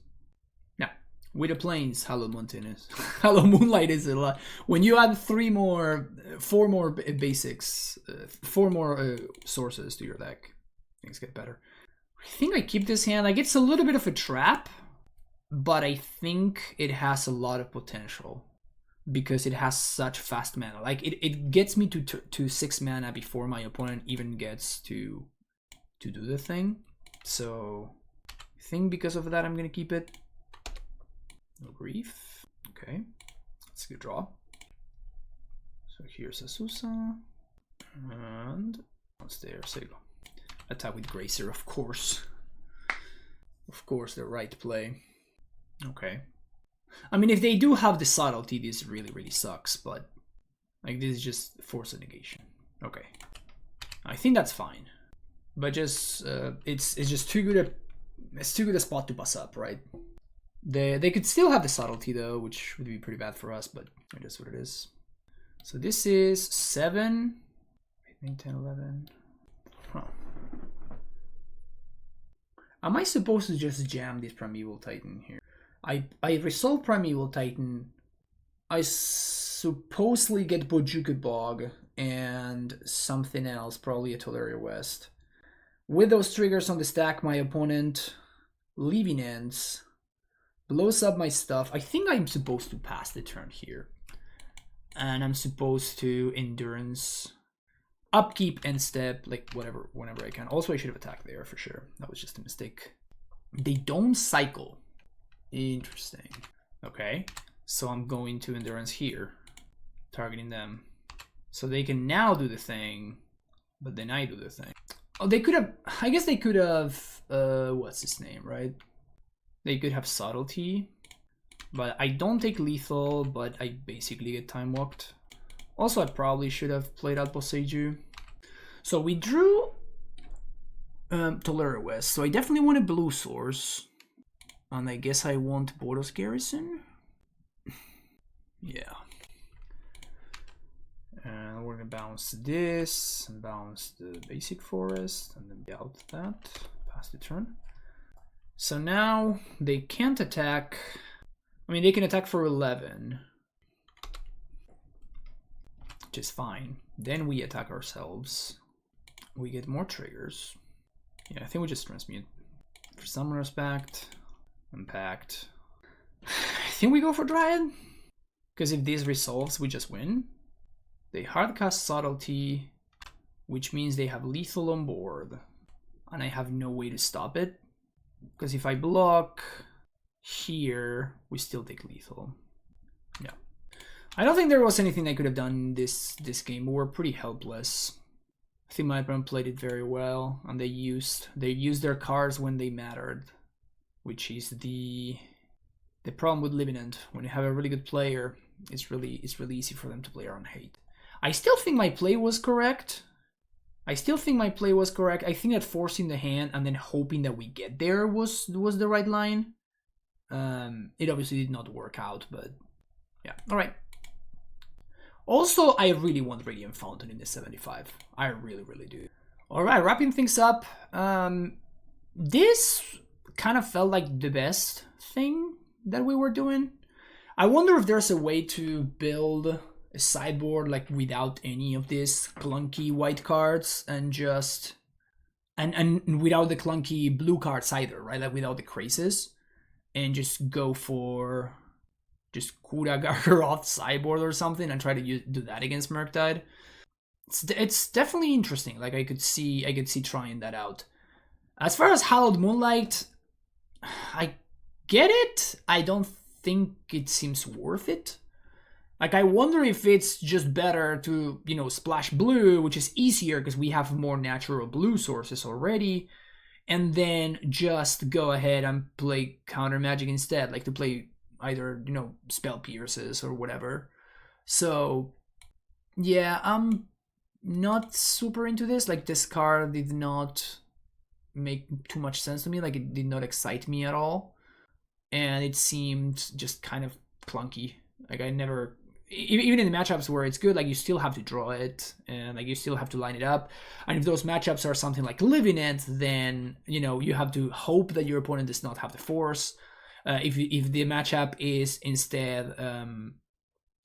Now, with the plains, Hallowed Moonlight is a lot. When you add 4 more basics, 4 more sources to your deck, things get better. I think I keep this hand. Like, it's a little bit of a trap, but I think it has a lot of potential because it has such fast mana. Like, it gets me to 6 mana before my opponent even gets to do the thing. So I think because of that, I'm gonna keep it. No Grief. Okay, that's a good draw. So here's Azusa, and what's there? So attack with Gracer, of course. Of course, the right play. Okay. I mean, if they do have the Subtlety, this really, really sucks, but like, this is just force a negation. Okay. I think that's fine. But just it's just too good a spot to pass up, right? They could still have the Subtlety though, which would be pretty bad for us, but it is what it is. So this is 7, 8, 9, 10, 11. Huh. Am I supposed to just jam this Primeval Titan here? I resolve Primeval Titan. I supposedly get Bojuka Bog and something else, probably a Tolaria West. With those triggers on the stack, my opponent leaving ends, blows up my stuff. I think I'm supposed to pass the turn here. And I'm supposed to Endurance, upkeep, and step, like whatever, whenever I can. Also, I should have attacked there for sure. That was just a mistake. They don't cycle. Interesting. Okay, so I'm going to Endurance here, targeting them. So they can now do the thing, but then I do the thing. Oh, they could have, I guess they could have, what's his name, right? They could have Subtlety. But I don't take lethal, but I basically get time walked. Also, I probably should have played out Boseiju. So we drew Tolera West. So I definitely want a blue source. And I guess I want Boros Garrison. Yeah. And we're gonna bounce this, and bounce the basic forest, and then be out that, pass the turn. So now they can't attack. I mean, they can attack for 11. Which is fine. Then we attack ourselves. We get more triggers. Yeah, I think we just transmute. For Summoner's Pact. Impact. I think we go for Dryad. Because if this resolves, we just win. They hardcast Subtlety, which means they have lethal on board. And I have no way to stop it. Because if I block here, we still take lethal. Yeah. I don't think there was anything I could have done this game. We were pretty helpless. I think my opponent played it very well, and they used their cards when they mattered, which is the problem with Livinant. When you have a really good player, it's really easy for them to play around hate. I still think my play was correct. I think that forcing the hand and then hoping that we get there was the right line. It obviously did not work out, but yeah. All right. Also, I really want Radiant Fountain in the 75. I really do. All right, wrapping things up. This kind of felt like the best thing that we were doing. I wonder if there's a way to build a sideboard like without any of these clunky white cards and just and without the clunky blue cards either, right? Like without the Grixis, and just go for just Kura Gargaroth sideboard or something and try to do that against Murktide. It's definitely interesting. Like I could see trying that out. As far as Hallowed Moonlight, I get it. I don't think it seems worth it. Like, I wonder if it's just better to, you know, splash blue, which is easier because we have more natural blue sources already, and then just go ahead and play counter magic instead, like to play either, you know, spell pierces or whatever. So, yeah, I'm not super into this. Like, this card did not make too much sense to me. Like, it did not excite me at all. And it seemed just kind of clunky. Like, I never... Even in the matchups where it's good, like you still have to draw it and like you still have to line it up. And if those matchups are something like Livinant, then you know you have to hope that your opponent does not have the force. If the matchup is instead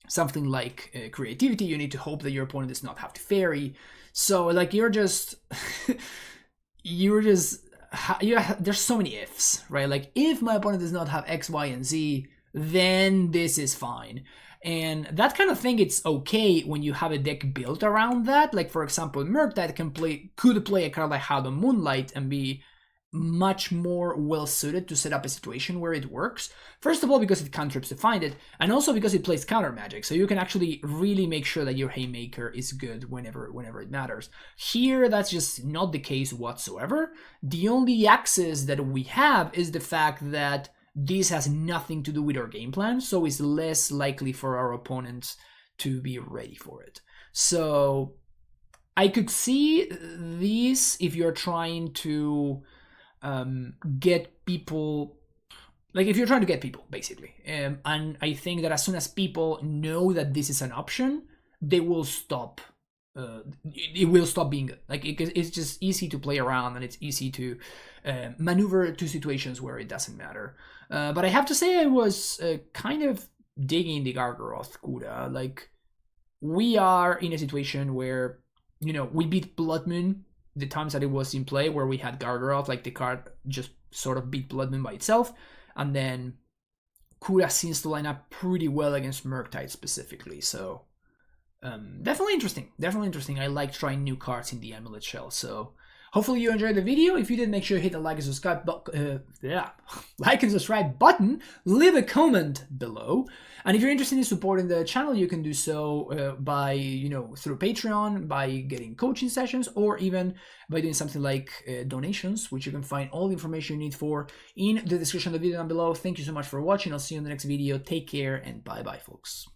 something like creativity, you need to hope that your opponent does not have the fairy. So like there's so many ifs, right? Like if my opponent does not have X, Y, and Z, then this is fine. And that kind of thing, it's okay when you have a deck built around that. Like, for example, Murktide could play a card like Hallowed Moonlight and be much more well-suited to set up a situation where it works. First of all, because it cantrips to find it, and also because it plays counter magic, so you can actually really make sure that your Haymaker is good whenever it matters. Here, that's just not the case whatsoever. The only access that we have is the fact that this has nothing to do with our game plan, so it's less likely for our opponents to be ready for it. So I could see this if you're trying to get people, like if you're trying to get people, basically. And I think that as soon as people know that this is an option, they will stop. It will stop being good. Like it's just easy to play around, and it's easy to maneuver to situations where it doesn't matter. But I have to say, I was kind of digging the Gargaroth Kura. Like we are in a situation where, you know, we beat Blood Moon the times that it was in play, where we had Gargaroth, like the card just sort of beat Blood Moon by itself, and then Kura seems to line up pretty well against Murktide specifically. So definitely interesting. I like trying new cards in the Amulet shell. So Hopefully you enjoyed the video. If you did, make sure you hit the like and subscribe like and subscribe button. Leave a comment below. And if you're interested in supporting the channel, you can do so by, through Patreon, by getting coaching sessions, or even by doing something like donations, which you can find all the information you need for in the description of the video down below. Thank you so much for watching. I'll see you in the next video. Take care and bye-bye, folks.